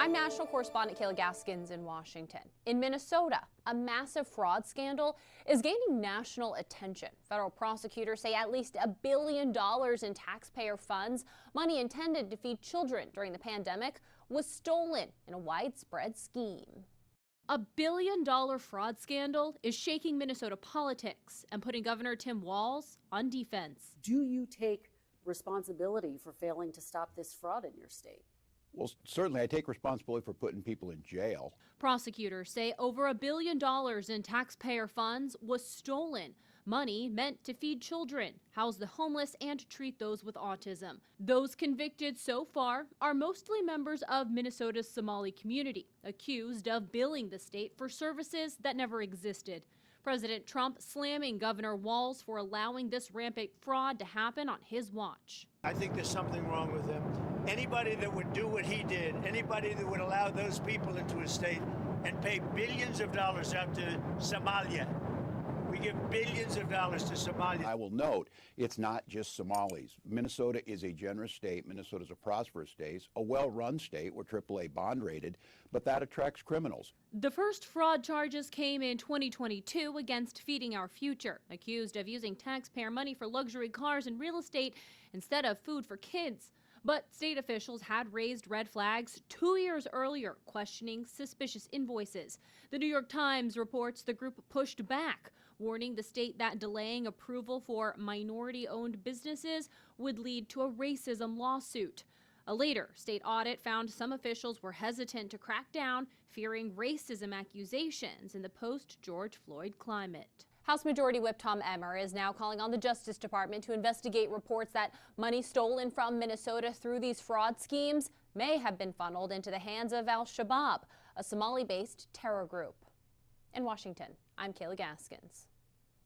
I'm national correspondent Kayla Gaskins in Washington. In Minnesota, a massive fraud scandal is gaining national attention. Federal prosecutors say at least $1 billion in taxpayer funds, money intended to feed children during the pandemic, was stolen in a widespread scheme. A $1 billion fraud scandal is shaking Minnesota politics and putting Governor Tim Walz on defense. Do you take responsibility for failing to stop this fraud in your state? Well, certainly I take responsibility for putting people in jail. Prosecutors say over $1 billion in taxpayer funds was stolen. Money meant to feed children, house the homeless, and treat those with autism. Those convicted so far are mostly members of Minnesota's Somali community, accused of billing the state for services that never existed. President Trump slamming Governor Walz for allowing this rampant fraud to happen on his watch. I think there's something wrong with him. Anybody that would do what he did, anybody that would allow those people into his state and pay billions of dollars out to Somalia. We give billions of dollars to Somalia. I will note, it's not just Somalis. Minnesota is a generous state. Minnesota is a prosperous state, a well-run state. We're AAA bond rated, but that attracts criminals. The first fraud charges came in 2022 against Feeding Our Future, accused of using taxpayer money for luxury cars and real estate instead of food for kids. But state officials had raised red flags 2 years earlier, questioning suspicious invoices. The New York Times reports the group pushed back, warning the state that delaying approval for minority-owned businesses would lead to a racism lawsuit. A later state audit found some officials were hesitant to crack down, fearing racism accusations in the post-George Floyd climate. House Majority Whip Tom Emmer is now calling on the Justice Department to investigate reports that money stolen from Minnesota through these fraud schemes may have been funneled into the hands of al-Shabaab, a Somali-based terror group. In Washington, I'm Kayla Gaskins.